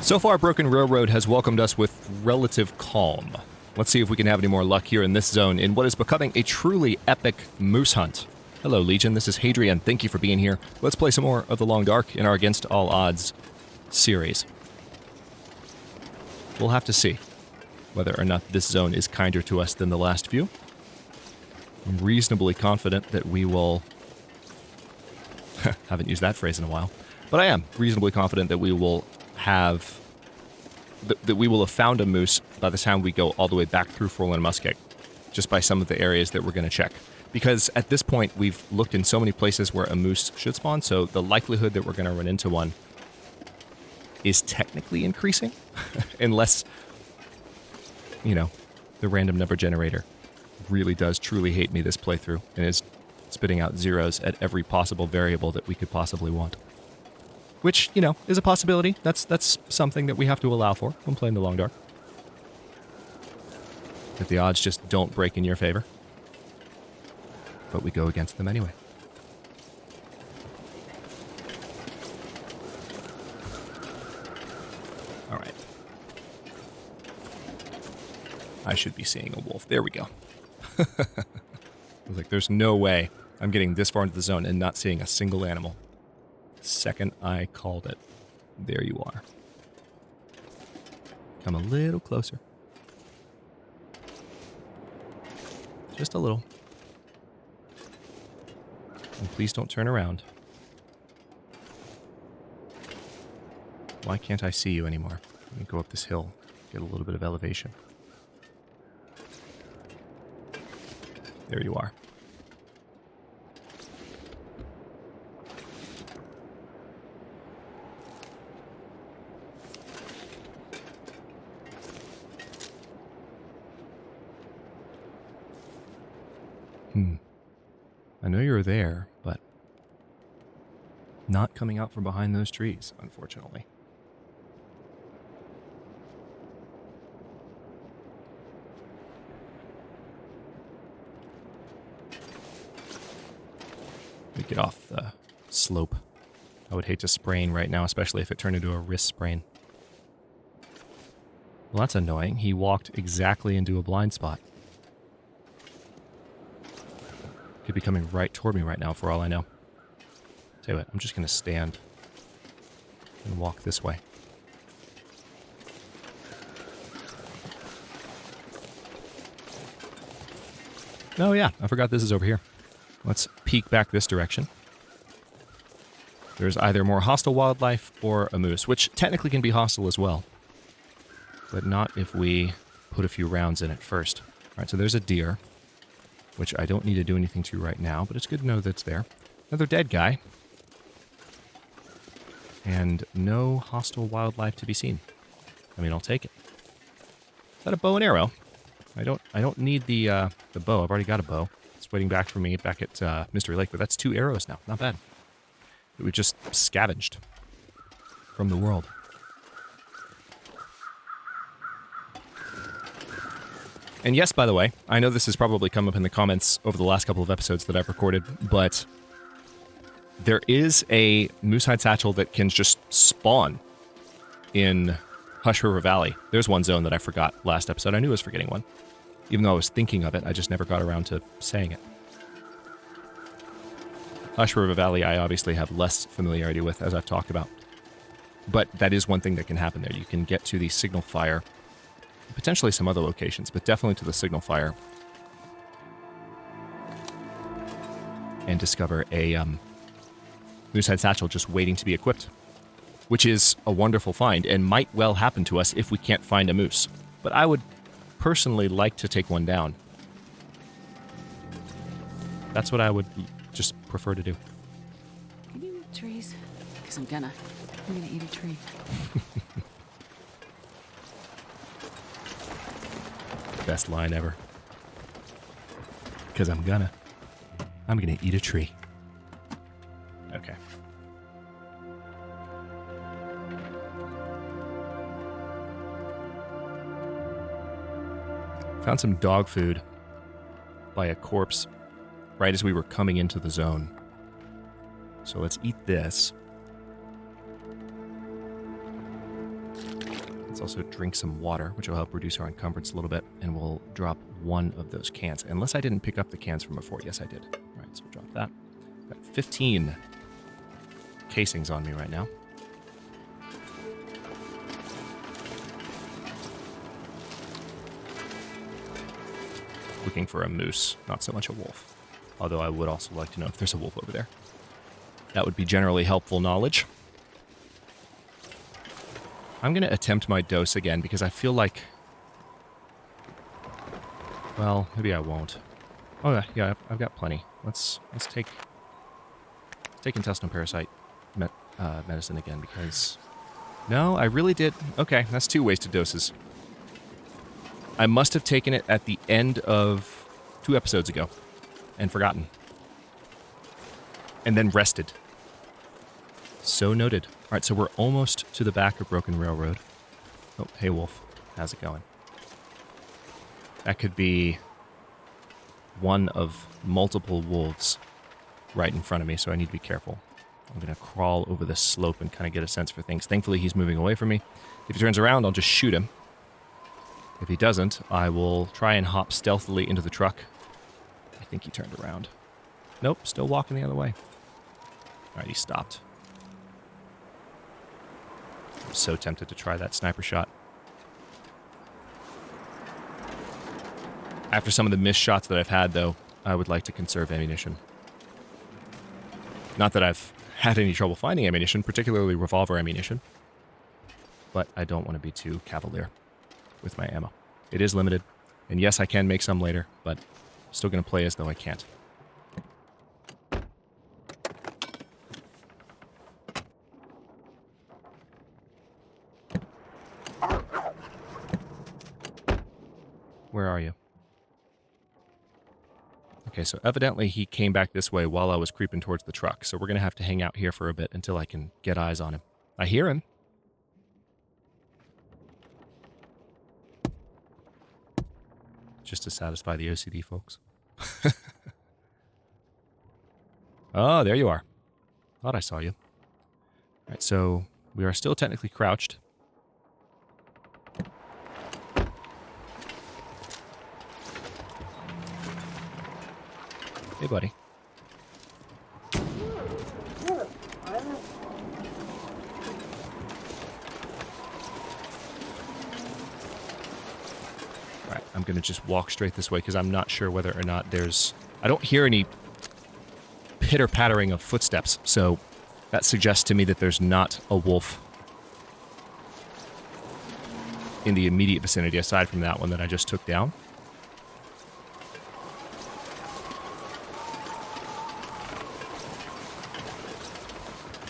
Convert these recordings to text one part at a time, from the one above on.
So far, Broken Railroad has welcomed us with relative calm. Let's see if we can have any more luck here in this zone in what is becoming a truly epic moose hunt. Hello, Legion. This is Hadrian. Thank you for being here. Let's play some more of The Long Dark in our Against All Odds series. We'll have to see whether or not this zone is kinder to us than the last few. I'm reasonably confident that we will... haven't used that phrase in a while. But I am reasonably confident that we will have... that we will have found a moose by the time we go all the way back through Forlorn Muskeg, just by some of the areas that we're going to check. Because at this point, we've looked in so many places where a moose should spawn, so the likelihood that we're going to run into one is technically increasing, unless, you know, the random number generator really does truly hate me this playthrough and is spitting out zeros at every possible variable that we could possibly want. Which, you know, is a possibility. That's something that we have to allow for when playing The Long Dark. If the odds just don't break in your favor. But we go against them anyway. Alright. I should be seeing a wolf. There we go. I was like, there's no way I'm getting this far into the zone and not seeing a single animal. Second I called it. There you are. Come a little closer. Just a little. And please don't turn around. Why can't I see you anymore? Let me go up this hill, get a little bit of elevation. There you are. I know you're there, but not coming out from behind those trees, unfortunately. Let me get off the slope. I would hate to sprain right now, especially if it turned into a wrist sprain. Well, that's annoying. He walked exactly into a blind spot. Could be coming right toward me right now, for all I know. Tell you what, I'm just going to stand and walk this way. Oh yeah, I forgot this is over here. Let's peek back this direction. There's either more hostile wildlife or a moose, which technically can be hostile as well. But not if we put a few rounds in it first. Alright, so there's a deer, which I don't need to do anything to right now, but it's good to know that it's there. Another dead guy. And no hostile wildlife to be seen. I mean, I'll take it. Is that a bow and arrow? I don't need the bow. I've already got a bow. It's waiting back for me back at Mystery Lake, but that's 2 arrows now. Not bad. It was just scavenged from the world. And yes, by the way, I know this has probably come up in the comments over the last couple of episodes that I've recorded, but there is a moosehide satchel that can just spawn in Hush River Valley. There's one zone that I forgot last episode. I knew I was forgetting one. Even though I was thinking of it, I just never got around to saying it. Hush River Valley I obviously have less familiarity with, as I've talked about. But that is one thing that can happen there. You can get to the signal fire, potentially some other locations, but definitely to the signal fire, and discover a moosehide satchel just waiting to be equipped, which is a wonderful find and might well happen to us if we can't find a moose. But I would personally like to take one down. That's what I would just prefer to do. Can you eat trees? Because I'm gonna eat a tree. Best line ever. Because I'm gonna eat a tree. Okay. Found some dog food by a corpse right as we were coming into the zone. So let's eat this. Let's also drink some water, which will help reduce our encumbrance a little bit, and we'll drop one of those cans. Unless I didn't pick up the cans from before. Yes, I did. All right, so we'll drop that. Got 15 casings on me right now. Looking for a moose, not so much a wolf. Although I would also like to know if there's a wolf over there. That would be generally helpful knowledge. I'm going to attempt my dose again because I feel like... Well, maybe I won't. Oh, yeah, I've got plenty. Let's take intestinal parasite medicine again because... No, I really did... Okay, that's 2 wasted doses. I must have taken it at the end of 2 episodes ago and forgotten. And then rested. So noted. All right, so we're almost to the back of Broken Railroad. Oh, hey, Wolf. How's it going? That could be one of multiple wolves right in front of me, so I need to be careful. I'm going to crawl over this slope and kind of get a sense for things. Thankfully, he's moving away from me. If he turns around, I'll just shoot him. If he doesn't, I will try and hop stealthily into the truck. I think he turned around. Nope, still walking the other way. All right, he stopped. I'm so tempted to try that sniper shot. After some of the missed shots that I've had, though, I would like to conserve ammunition. Not that I've had any trouble finding ammunition, particularly revolver ammunition. But I don't want to be too cavalier with my ammo. It is limited. And yes, I can make some later, but I'm still going to play as though I can't. Where are you? Okay, so evidently he came back this way while I was creeping towards the truck, so we're going to have to hang out here for a bit until I can get eyes on him. I hear him. Just to satisfy the OCD folks. Oh, there you are. Thought I saw you. All right, so we are still technically crouched. Hey, buddy. Alright, I'm going to just walk straight this way because I'm not sure whether or not there's... I don't hear any pitter-pattering of footsteps, so that suggests to me that there's not a wolf in the immediate vicinity aside from that one that I just took down.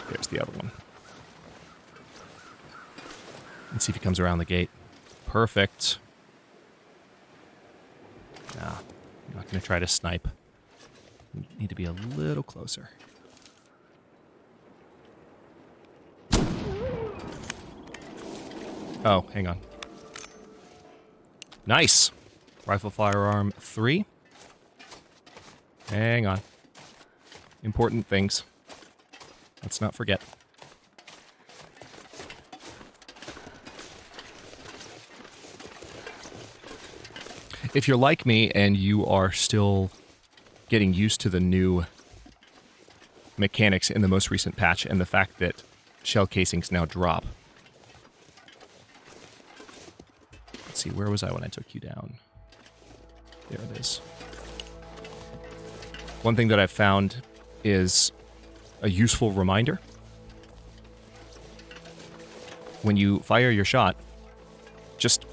There's the other one. Let's see if he comes around the gate. Perfect. Nah, I'm not going to try to snipe. Need to be a little closer. Oh, hang on. Nice! Rifle firearm 3. Hang on. Important things. Let's not forget. If you're like me and you are still getting used to the new mechanics in the most recent patch and the fact that shell casings now drop. Let's see, where was I when I took you down? There it is. One thing that I've found is a useful reminder. When you fire your shot, just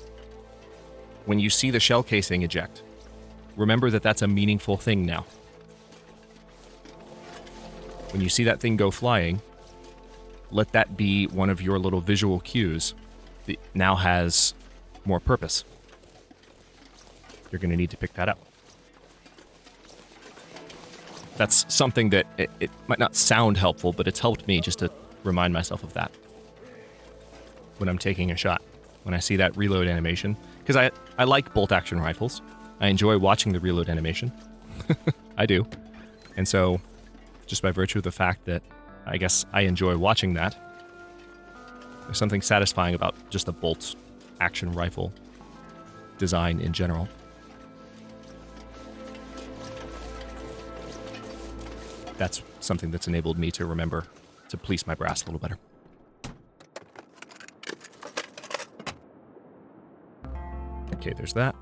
when you see the shell casing eject, remember that that's a meaningful thing now. When you see that thing go flying, let that be one of your little visual cues that now has more purpose. You're going to need to pick that up. That's something that it might not sound helpful, but it's helped me just to remind myself of that when I'm taking a shot. When I see that reload animation. Because I like bolt-action rifles. I enjoy watching the reload animation. I do. And so, just by virtue of the fact that I guess I enjoy watching that, There's something satisfying about just the bolt action rifle design in general. That's something that's enabled me to remember to police my brass a little better. Okay, there's that.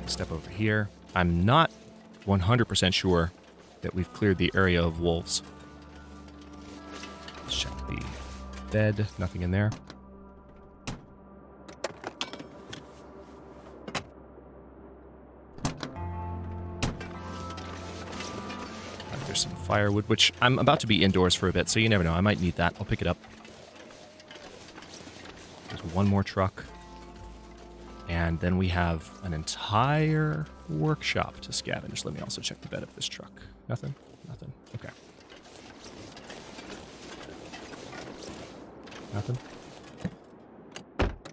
Step over here. I'm not 100% sure that we've cleared the area of wolves. Let's check the bed. Nothing in there. There's some firewood, which I'm about to be indoors for a bit, so you never know. I might need that. I'll pick it up. There's one more truck. And then we have an entire workshop to scavenge. Let me also check the bed of this truck. Nothing? Nothing. Okay. Nothing.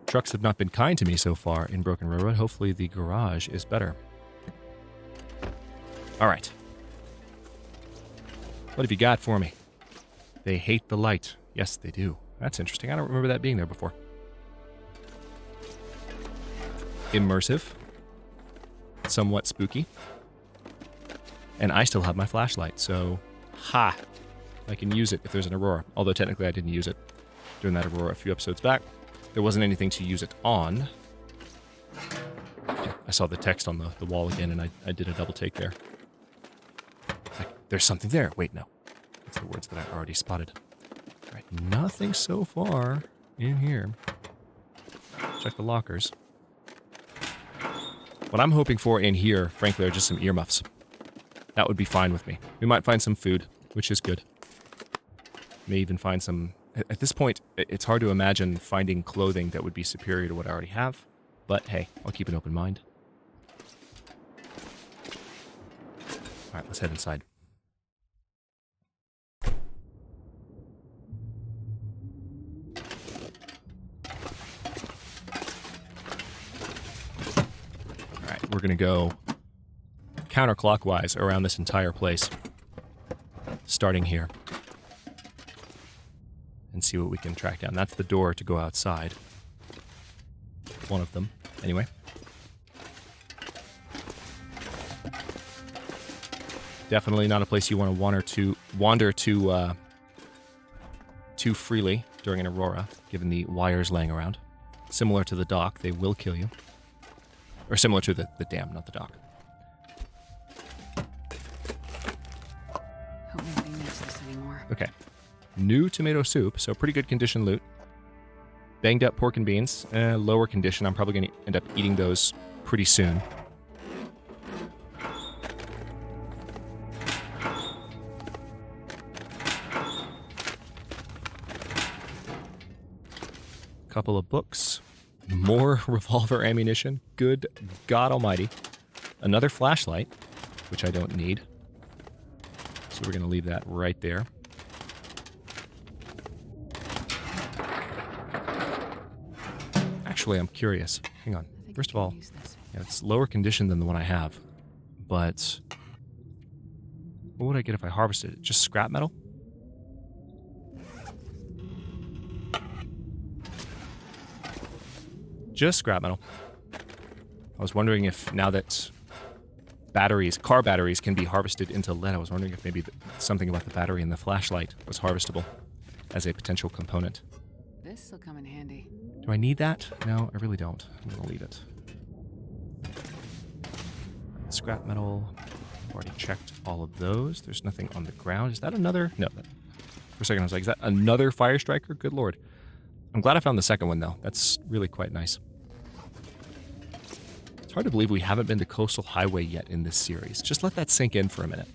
Trucks have not been kind to me so far in Broken Railroad. Hopefully the garage is better. All right. What have you got for me? They hate the light. Yes, they do. That's interesting. I don't remember that being there before. Immersive. Somewhat spooky. And I still have my flashlight, so... Ha! I can use it if there's an aurora. Although technically I didn't use it during that aurora a few episodes back. There wasn't anything to use it on. Yeah, I saw the text on the wall again, and I did a double take there. Like, there's something there. Wait, no. That's the words that I already spotted. All right, nothing so far in here. Check the lockers. What I'm hoping for in here, frankly, are just some earmuffs. That would be fine with me. We might find some food, which is good. May even find some... At this point, it's hard to imagine finding clothing that would be superior to what I already have. But hey, I'll keep an open mind. Alright, let's head inside. We're going to go counterclockwise around this entire place, starting here, and see what we can track down. That's the door to go outside. One of them, anyway. Definitely not a place you want to wander to too freely during an aurora, given the wires laying around. Similar to the dock, they will kill you. Or similar to the dam, not the dock. Hope nobody makes this anymore. Okay. New tomato soup, so pretty good condition loot. Banged up pork and beans, lower condition. I'm probably going to end up eating those pretty soon. Couple of books. More revolver ammunition. Good God almighty. Another flashlight, which I don't need. So we're going to leave that right there. Actually, I'm curious. Hang on. First of all, yeah, it's lower condition than the one I have. But what would I get if I harvested it? Just scrap metal? Just scrap metal. I was wondering if now that car batteries can be harvested into lead, I was wondering if maybe something about the battery in the flashlight was harvestable as a potential component. This'll come in handy. Do I need that? No, I really don't. I'm going to leave it. Scrap metal. I've already checked all of those. There's nothing on the ground. Is that another? No. For a second I was like, is that another fire striker? Good lord. I'm glad I found the second one, though. That's really quite nice. It's hard to believe we haven't been to Coastal Highway yet in this series. Just let that sink in for a minute.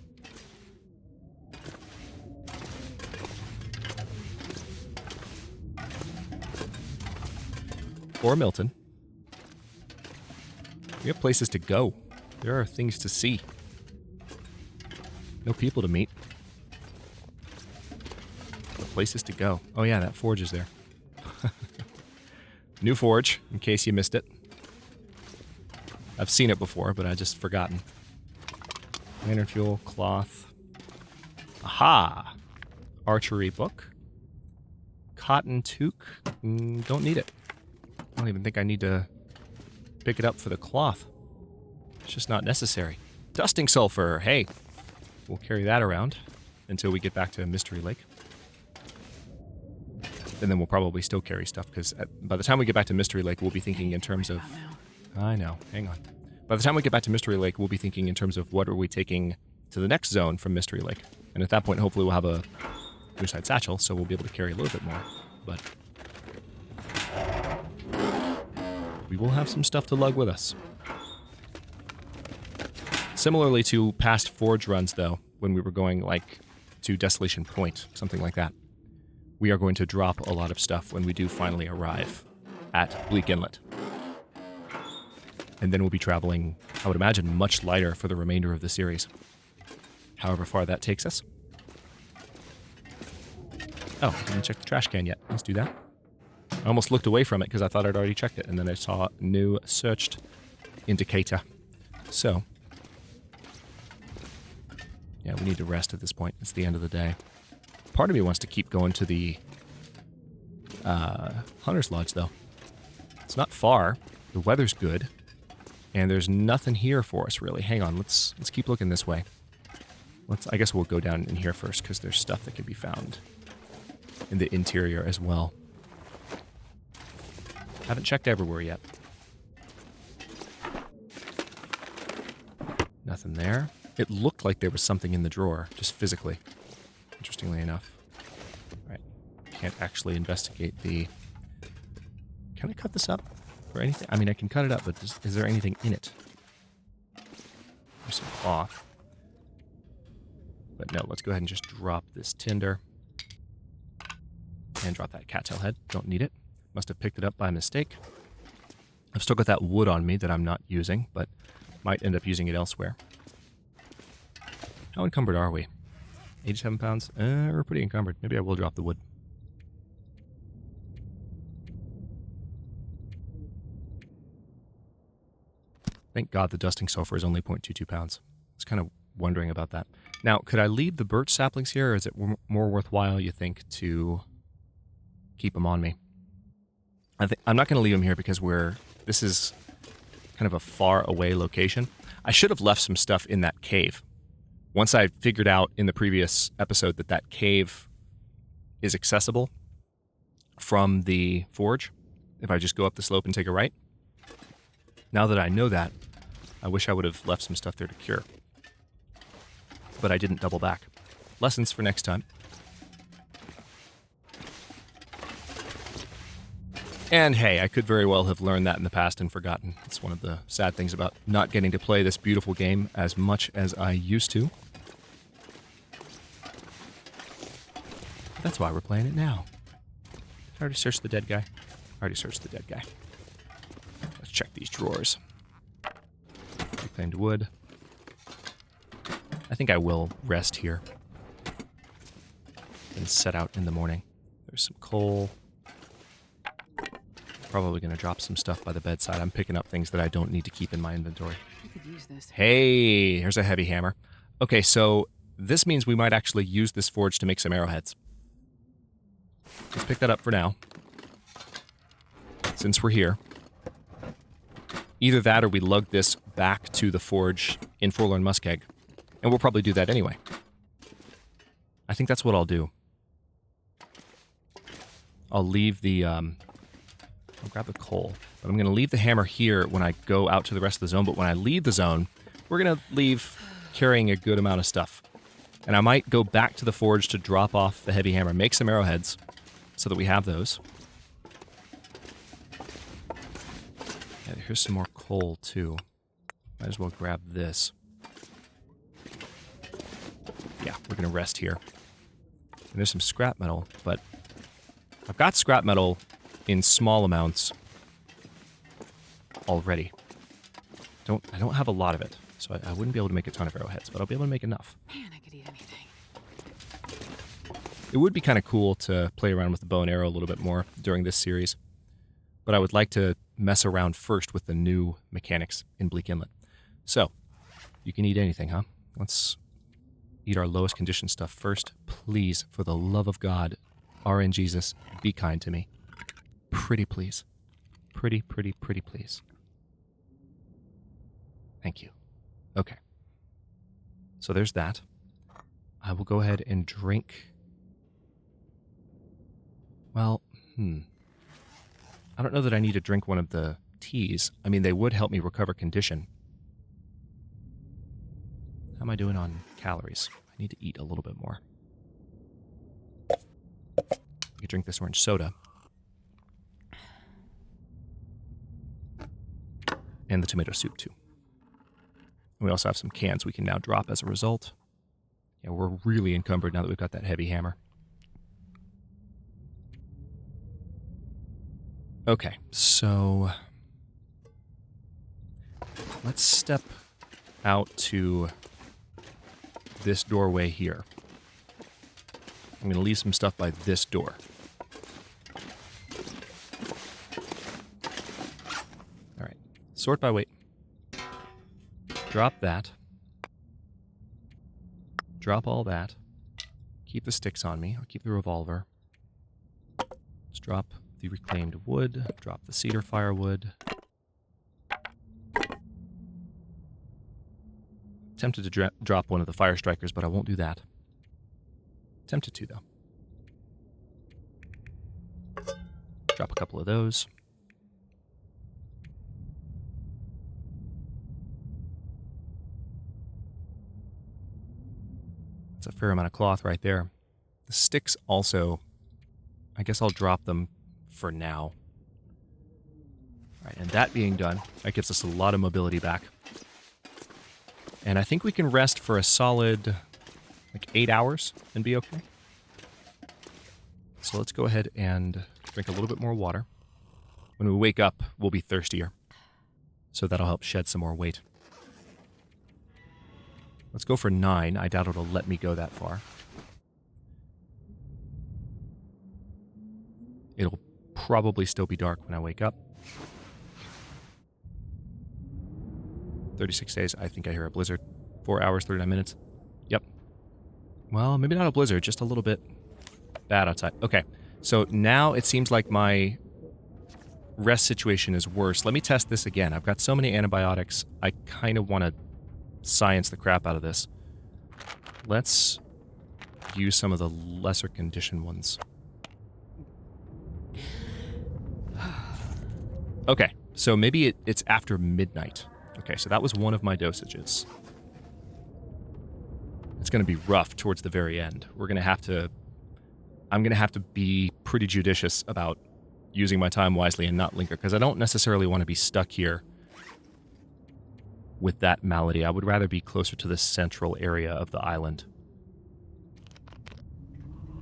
Or Milton. We have places to go. There are things to see. No people to meet. But places to go. Oh yeah, that forge is there. New forge, in case you missed it. I've seen it before, but I just forgotten. Lantern fuel, cloth. Aha! Archery book. cotton toque. Don't need it. I don't even think I need to pick it up for the cloth. It's just not necessary. Dusting sulfur. Hey, we'll carry that around until we get back to Mystery Lake. And then we'll probably still carry stuff, because by the time we get back to Mystery Lake, we'll be thinking in terms of... I know. Hang on. By the time we get back to Mystery Lake, we'll be thinking in terms of what are we taking to the next zone from Mystery Lake. And at that point, hopefully we'll have a moose-hide satchel, so we'll be able to carry a little bit more. But we will have some stuff to lug with us. Similarly to past Forge runs, though, when we were going, like, to Desolation Point, something like that, we are going to drop a lot of stuff when we do finally arrive at Bleak Inlet. And then we'll be traveling, I would imagine, much lighter for the remainder of the series. However far that takes us. Oh, I didn't check the trash can yet. Let's do that. I almost looked away from it because I thought I'd already checked it, and then I saw a new searched indicator. So, yeah, we need to rest at this point. It's the end of the day. Part of me wants to keep going to the Hunter's Lodge, though. It's not far. The weather's good. And there's nothing here for us, really. Hang on, let's keep looking this way. I guess we'll go down in here first, because there's stuff that can be found in the interior as well. Haven't checked everywhere yet. Nothing there. It looked like there was something in the drawer, just physically. Interestingly enough. Alright. Can't actually investigate the... Can I cut this up for anything? I mean, I can cut it up, but is there anything in it? There's some cloth. But no, let's go ahead and just drop this tinder. And drop that cattail head. Don't need it. Must have picked it up by mistake. I've still got that wood on me that I'm not using, but might end up using it elsewhere. How encumbered are we? 87 pounds? We're pretty encumbered. Maybe I will drop the wood. Thank God the dusting sulfur is only 0.22 pounds. I was kind of wondering about that. Now, could I leave the birch saplings here, or is it more worthwhile, you think, to keep them on me? I'm not going to leave them here because this is kind of a far away location. I should have left some stuff in that cave. Once I figured out in the previous episode that cave is accessible from the forge, if I just go up the slope and take a right. Now that I know that, I wish I would have left some stuff there to cure. But I didn't double back. Lessons for next time. And hey, I could very well have learned that in the past and forgotten. It's one of the sad things about not getting to play this beautiful game as much as I used to. That's why we're playing it now. I already searched the dead guy. Let's check these drawers. Reclaimed wood. I think I will rest here and set out in the morning. There's some coal. Probably going to drop some stuff by the bedside. I'm picking up things that I don't need to keep in my inventory. I could use this. Hey, here's a heavy hammer. Okay, so this means we might actually use this forge to make some arrowheads. Let's pick that up for now, since we're here. Either that or we lug this back to the forge in Forlorn Muskeg. And we'll probably do that anyway. I think that's what I'll do. I'll leave the... I'll grab the coal. But I'm going to leave the hammer here when I go out to the rest of the zone. But when I leave the zone, we're going to leave carrying a good amount of stuff. And I might go back to the forge to drop off the heavy hammer, make some arrowheads, so that we have those. Yeah, here's some more coal, too. Might as well grab this. Yeah, we're going to rest here. And there's some scrap metal, but I've got scrap metal in small amounts already. I don't have a lot of it, so I wouldn't be able to make a ton of arrowheads, but I'll be able to make enough. Man, I could eat anything. It would be kind of cool to play around with the bow and arrow a little bit more during this series, but I would like to mess around first with the new mechanics in Bleak Inlet. So, you can eat anything, huh? Let's eat our lowest condition stuff first. Please, for the love of God, RNGesus, be kind to me. Pretty please. Pretty please. Thank you. Okay. So there's that. I will go ahead and drink. Well, I don't know that I need to drink one of the teas. I mean, they would help me recover condition. How am I doing on calories? I need to eat a little bit more. I could drink this orange soda. And the tomato soup, too. We also have some cans we can now drop as a result. Yeah, we're really encumbered now that we've got that heavy hammer. Okay, so let's step out to this doorway here. I'm going to leave some stuff by this door. All right, sort by weight. Drop that. Drop all that. Keep the sticks on me. I'll keep the revolver. Let's drop the reclaimed wood. Drop the cedar firewood. Tempted to drop one of the fire strikers, but I won't do that. Tempted to, though. Drop a couple of those. That's a fair amount of cloth right there. The sticks also, I guess I'll drop them for now. All right, and that being done, that gives us a lot of mobility back. And I think we can rest for a solid, 8 hours and be okay. So let's go ahead and drink a little bit more water. When we wake up, we'll be thirstier. So that'll help shed some more weight. Let's go for 9. I doubt it'll let me go that far. It'll probably still be dark when I wake up. 36 days, I think I hear a blizzard. 4 hours, 39 minutes. Yep. Well, maybe not a blizzard, just a little bit bad outside. Okay, so now it seems like my rest situation is worse. Let me test this again. I've got so many antibiotics, I kind of want to science the crap out of this. Let's use some of the lesser conditioned ones. Okay, so maybe it's after midnight. Okay, so that was one of my dosages. It's going to be rough towards the very end. I'm going to have to be pretty judicious about using my time wisely and not linger, because I don't necessarily want to be stuck here with that malady. I would rather be closer to the central area of the island,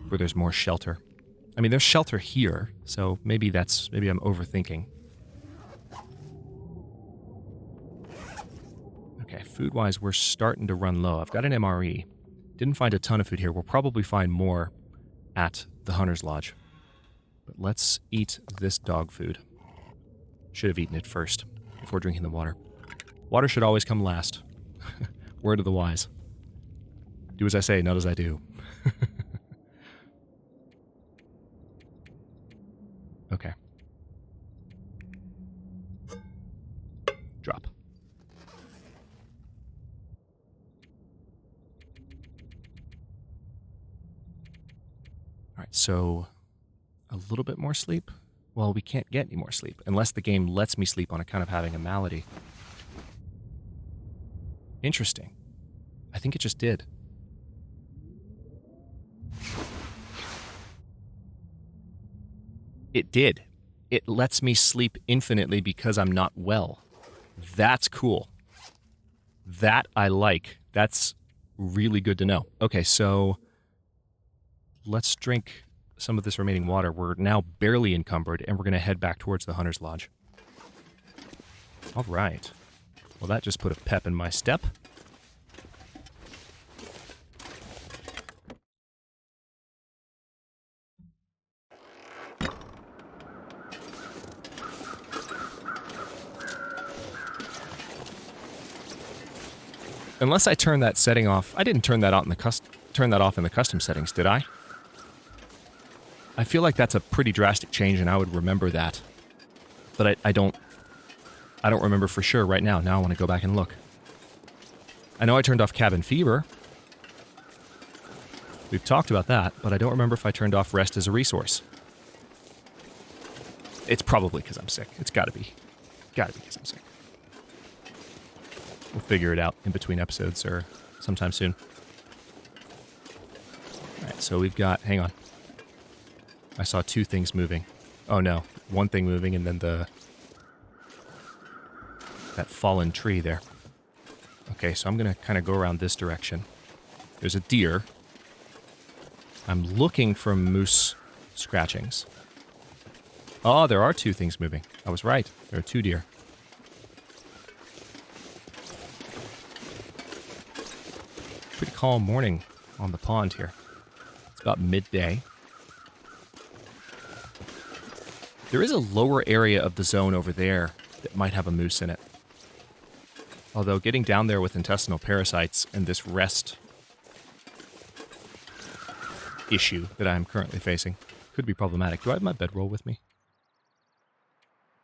where there's more shelter. I mean, there's shelter here, so maybe I'm overthinking. Okay, food-wise, we're starting to run low. I've got an MRE. Didn't find a ton of food here. We'll probably find more at the Hunter's Lodge. But let's eat this dog food. Should have eaten it first, before drinking the water. Water should always come last. Word of the wise. Do as I say, not as I do. Okay. Drop. Alright, so a little bit more sleep? Well, we can't get any more sleep, unless the game lets me sleep on account of having a malady. Interesting. I think it just did. It did. It lets me sleep infinitely because I'm not well. That's cool. That I like. That's really good to know. Okay, so let's drink some of this remaining water. We're now barely encumbered, and we're going to head back towards the Hunter's Lodge. All right. Well, that just put a pep in my step. Unless I turn that setting off. I didn't turn that off in the custom settings, did I? I feel like that's a pretty drastic change, and I would remember that. But I don't remember for sure right now. Now I want to go back and look. I know I turned off cabin fever. We've talked about that, but I don't remember if I turned off rest as a resource. It's probably because I'm sick. It's gotta be. Gotta be because I'm sick. We'll figure it out in between episodes or sometime soon. Alright, so we've got... Hang on. I saw two things moving. Oh no, one thing moving and then that fallen tree there. Okay, so I'm gonna kind of go around this direction. There's a deer. I'm looking for moose scratchings. Oh, there are two things moving. I was right. There are two deer. Pretty calm morning on the pond here. It's about midday. There is a lower area of the zone over there that might have a moose in it. Although getting down there with intestinal parasites and this rest issue that I'm currently facing could be problematic. Do I have my bedroll with me?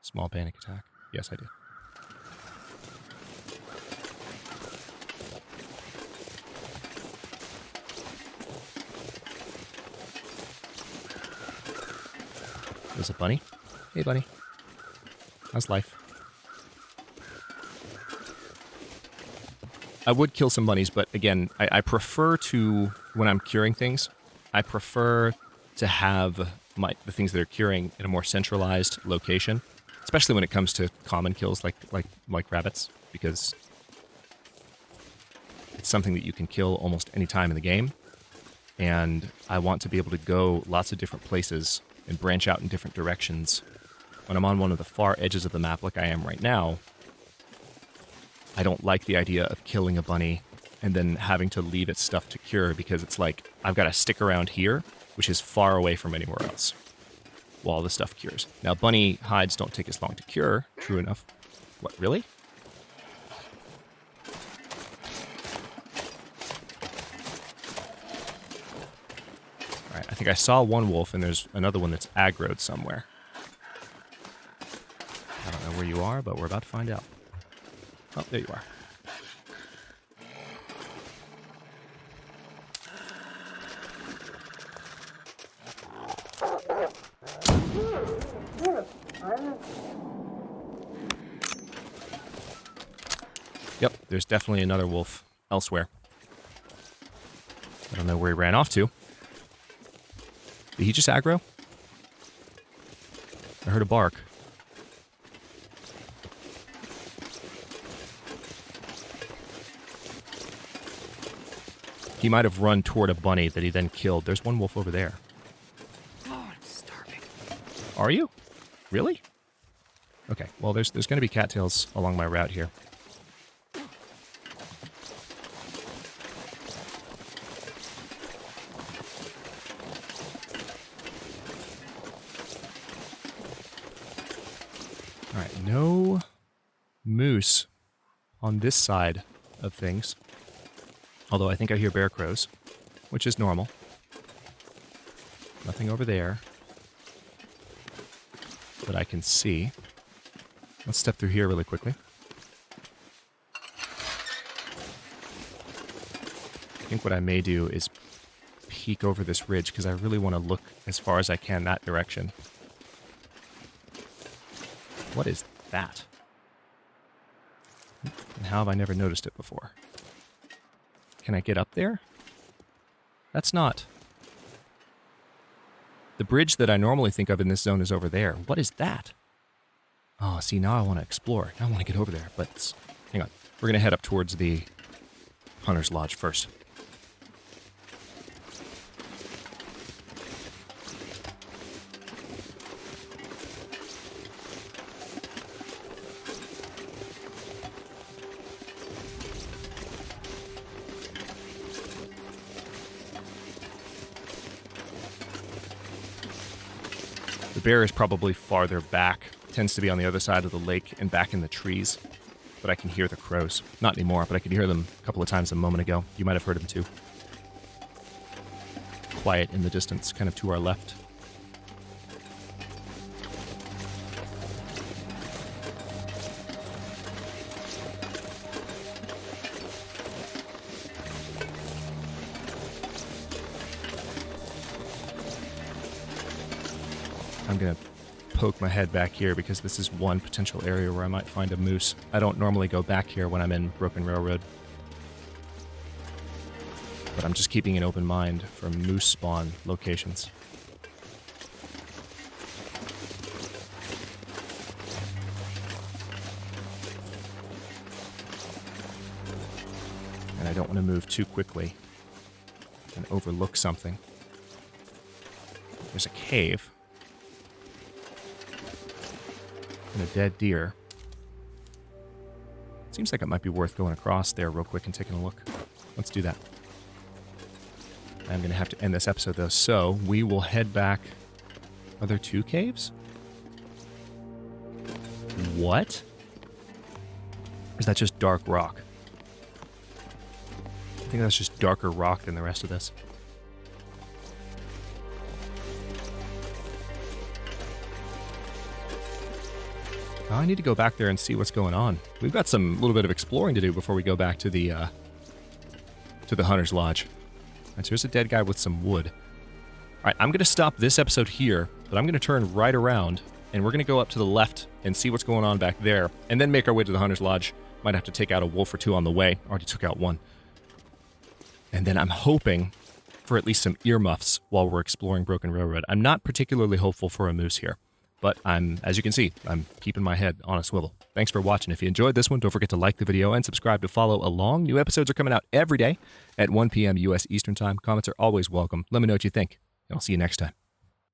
Small panic attack. Yes, I do. There's a bunny. Hey, bunny. How's life? I would kill some bunnies, but again, I prefer to, when I'm curing things, I prefer to have the things that are curing in a more centralized location, especially when it comes to common kills like rabbits, because it's something that you can kill almost any time in the game, and I want to be able to go lots of different places and branch out in different directions. When I'm on one of the far edges of the map like I am right now, I don't like the idea of killing a bunny and then having to leave its stuff to cure, because it's like I've got to stick around here, which is far away from anywhere else, while the stuff cures. Now, bunny hides don't take as long to cure, true enough. What, really? Alright, I think I saw one wolf, and there's another one that's aggroed somewhere. I don't know where you are, but we're about to find out. Oh, there you are. Yep, there's definitely another wolf elsewhere. I don't know where he ran off to. Did he just aggro? I heard a bark. He might have run toward a bunny that he then killed. There's one wolf over there. Oh, I'm starving. Are you? Really? Okay, well, there's going to be cattails along my route here. Alright, no moose on this side of things. Although I think I hear bear crows, which is normal. Nothing over there that I can see. Let's step through here really quickly. I think what I may do is peek over this ridge, because I really want to look as far as I can that direction. What is that? And how have I never noticed it before? Can I get up there? That's not... The bridge that I normally think of in this zone is over there. What is that? Oh, see, now I want to explore. Now I want to get over there, but... Hang on. We're going to head up towards the Hunter's Lodge first. The bear is probably farther back. It tends to be on the other side of the lake and back in the trees. But I can hear the crows. Not anymore, but I could hear them a couple of times a moment ago. You might have heard them too. Quiet in the distance, kind of to our left. I'm going to poke my head back here because this is one potential area where I might find a moose. I don't normally go back here when I'm in Broken Railroad. But I'm just keeping an open mind for moose spawn locations. And I don't want to move too quickly and overlook something. There's a cave. And a dead deer. Seems like it might be worth going across there real quick and taking a look. Let's do that. I'm going to have to end this episode, though, so we will head back. Are there 2 caves? What? Or is that just dark rock? I think that's just darker rock than the rest of this. I need to go back there and see what's going on. We've got some little bit of exploring to do before we go back to the Hunter's Lodge. All right, so here's a dead guy with some wood. All right, I'm going to stop this episode here, but I'm going to turn right around, and we're going to go up to the left and see what's going on back there, and then make our way to the Hunter's Lodge. Might have to take out a wolf or 2 on the way. Already took out 1. And then I'm hoping for at least some earmuffs while we're exploring Broken Railroad. I'm not particularly hopeful for a moose here, but as you can see, I'm keeping my head on a swivel. Thanks for watching. If you enjoyed this one, don't forget to like the video and subscribe to follow along. New episodes are coming out every day at 1 p.m. U.S. Eastern Time. Comments are always welcome. Let me know what you think, and I'll see you next time.